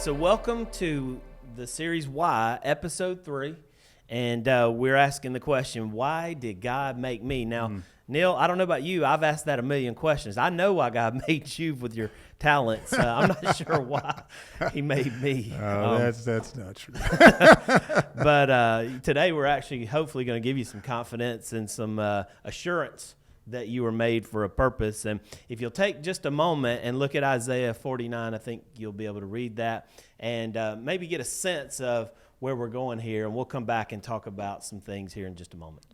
So welcome to the series Why, episode 3. And we're asking the question, why did God make me? Now, Neal, I don't know about you. I've asked that a million questions. I know why God made you with your talents. I'm not sure why he made me. That's not true. But today we're actually hopefully going to give you some confidence and some assurance that you were made for a purpose. And if you'll take just a moment and look at Isaiah 49, I think you'll be able to read that and maybe get a sense of where we're going here. And we'll come back and talk about some things here in just a moment.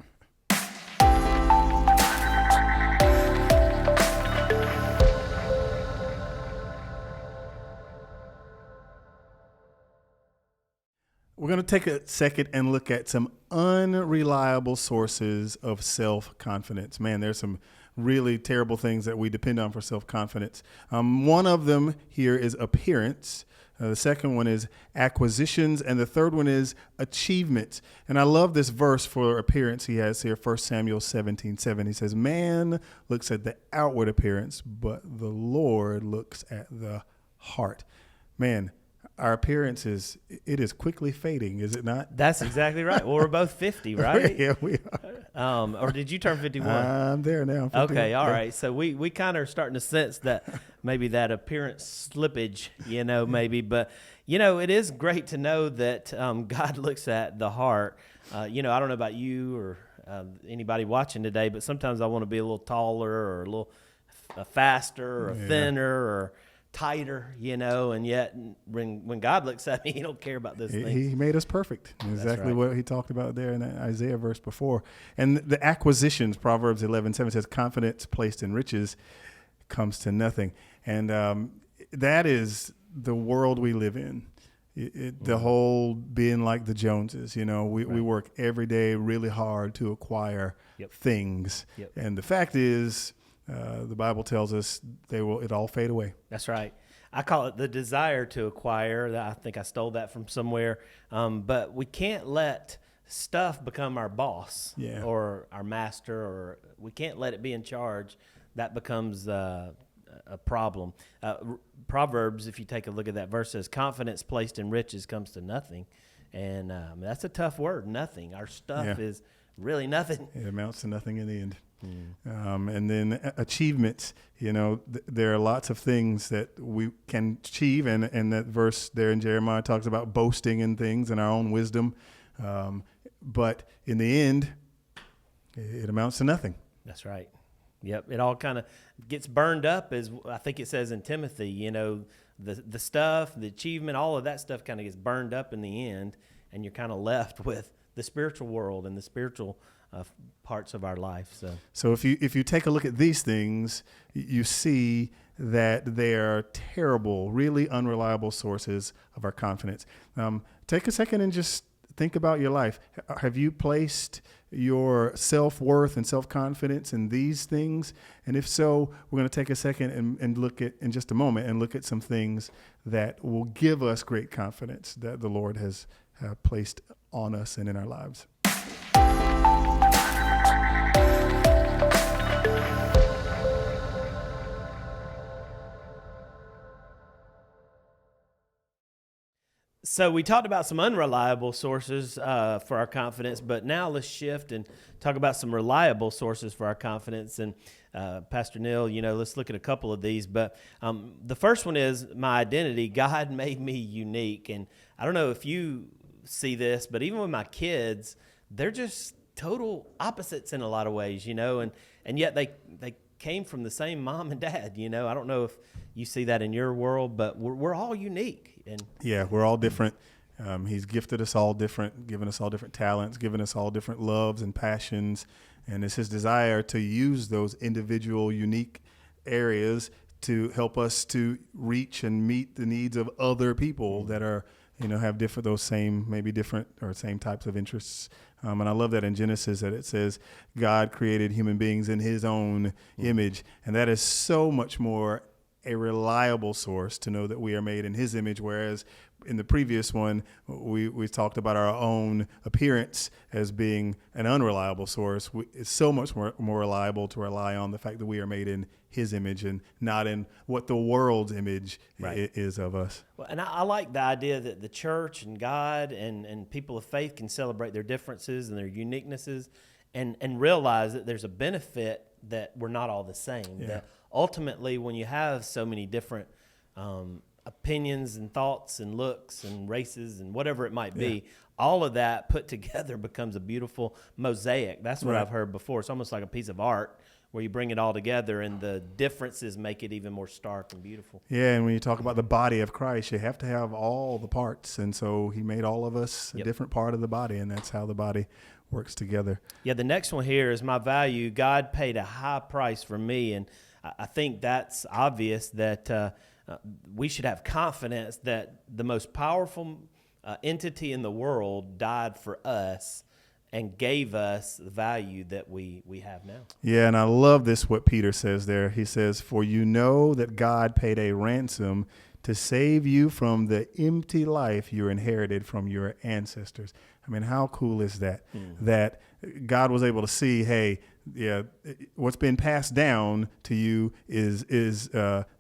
We're going to take a second and look at some unreliable sources of self-confidence. Man, there's some really terrible things that we depend on for self-confidence. One of them here is appearance. The second one is acquisitions. And the third one is achievements. And I love this verse for appearance he has here, 1 Samuel 17:7. He says, man looks at the outward appearance, but the Lord looks at the heart. Man, our appearance is quickly fading, is it not? That's exactly right. Well, we're both 50, right? Yeah, we are. Or did you turn 51? I'm there now. Okay, all right. So we kind of are starting to sense that maybe that appearance slippage, maybe. But, it is great to know that God looks at the heart. I don't know about you or anybody watching today, but sometimes I want to be a little taller or a little faster or thinner or tighter, and yet when God looks at me, he don't care about those things. He made us perfect. Exactly right. What he talked about there in that Isaiah verse before. And the acquisitions, Proverbs 11:7 says, confidence placed in riches comes to nothing. And that is the world we live in. The whole being like the Joneses, we work every day really hard to acquire things. Yep. And the fact is, the Bible tells us it all fade away. That's right. I call it the desire to acquire. I think I stole that from somewhere. But we can't let stuff become our boss or our master, or we can't let it be in charge. That becomes a problem. Proverbs, if you take a look at that verse, says confidence placed in riches comes to nothing. And that's a tough word, nothing. Our stuff is really nothing. It amounts to nothing in the end. And then achievements, there are lots of things that we can achieve. And that verse there in Jeremiah talks about boasting in things and our own wisdom. But in the end, it amounts to nothing. That's right. Yep. It all kind of gets burned up, as I think it says in Timothy, the stuff, the achievement, all of that stuff kind of gets burned up in the end. And you're kind of left with the spiritual world and the spiritual parts of our life. So if you take a look at these things, you see that they are terrible, really unreliable sources of our confidence. Take a second and just think about your life. Have you placed your self-worth and self-confidence in these things? And if so, we're going to take a second and look at, in just a moment, and look at some things that will give us great confidence that the Lord has placed on us and in our lives. So we talked about some unreliable sources for our confidence, but now let's shift and talk about some reliable sources for our confidence. And Pastor Neal, let's look at a couple of these. But the first one is my identity. God made me unique. And I don't know if you see this, but even with my kids, they're just total opposites in a lot of ways, and yet they came from the same mom and dad. I don't know if you see that in your world, but we're all unique. And yeah, we're all different. He's gifted us all different, given us all different talents, given us all different loves and passions. And it's his desire to use those individual, unique areas to help us to reach and meet the needs of other people that are, have those same, maybe different or same types of interests. And I love that in Genesis that it says God created human beings in his own image. And that is so much more a reliable source to know that we are made in his image, whereas in the previous one, we talked about our own appearance as being an unreliable source. It's so much more reliable to rely on the fact that we are made in His image and not in what the world's image is of us. Well, and I like the idea that the church and God and people of faith can celebrate their differences and their uniquenesses and realize that there's a benefit that we're not all the same. Yeah. That ultimately, when you have so many different opinions and thoughts and looks and races and whatever it might be, all of that put together becomes a beautiful mosaic. That's what I've heard before. It's almost like a piece of art where you bring it all together and the differences make it even more stark and beautiful. Yeah, and when you talk about the body of Christ, you have to have all the parts. And so He made all of us a different part of the body, and that's how the body works together. Yeah, the next one here is my value. God paid a high price for me, and I think that's obvious that we should have confidence that the most powerful entity in the world died for us and gave us the value that we have now. Yeah, and I love this, what Peter says there. He says, "For you know that God paid a ransom to save you from the empty life you inherited from your ancestors." I mean, how cool is that? That God was able to see, hey, what's been passed down to you is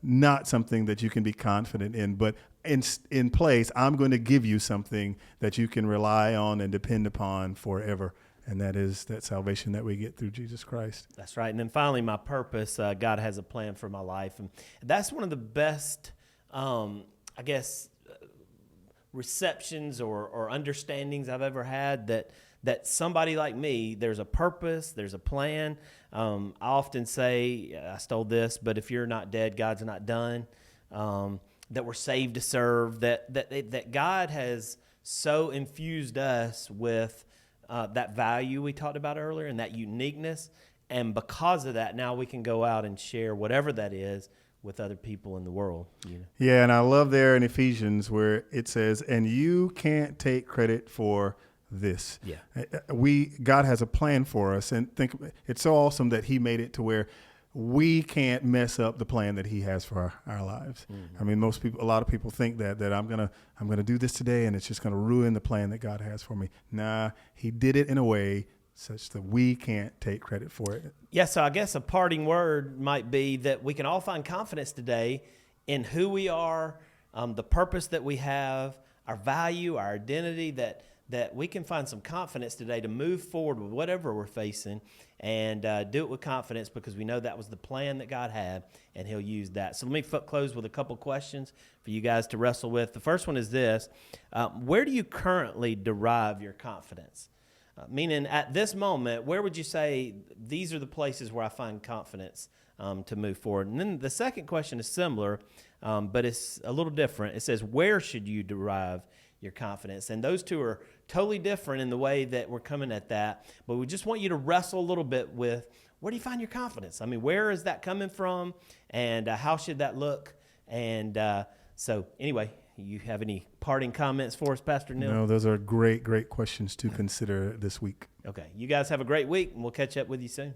not something that you can be confident in, but in place, I'm going to give you something that you can rely on and depend upon forever. And that is that salvation that we get through Jesus Christ. That's right. And then finally, my purpose. God has a plan for my life. And that's one of the best, receptions or understandings I've ever had, that somebody like me, there's a purpose, there's a plan. I often say, I stole this, but if you're not dead, God's not done. That we're saved to serve, that God has so infused us with that value we talked about earlier and that uniqueness. And because of that, now we can go out and share whatever that is with other people in the world. You know? Yeah, and I love there in Ephesians where it says, and you can't take credit for this. Yeah. God has a plan for us, and it's so awesome that He made it to where we can't mess up the plan that He has for our lives. Mm-hmm. I mean, a lot of people think that I'm gonna do this today, and it's just gonna ruin the plan that God has for me. Nah, He did it in a way such that we can't take credit for it. Yeah, so I guess a parting word might be that we can all find confidence today in who we are, the purpose that we have, our value, our identity, that we can find some confidence today to move forward with whatever we're facing and do it with confidence because we know that was the plan that God had and He'll use that. So let me close with a couple questions for you guys to wrestle with. The first one is this. Where do you currently derive your confidence? Meaning at this moment, where would you say these are the places where I find confidence to move forward? And then the second question is similar, but it's a little different. It says, where should you derive your confidence? And those two are totally different in the way that we're coming at that. But we just want you to wrestle a little bit with, where do you find your confidence? I mean, where is that coming from? And how should that look? And so anyway, you have any parting comments for us, Pastor Neal? No, those are great questions to consider this week. Okay. You guys have a great week, and we'll catch up with you soon.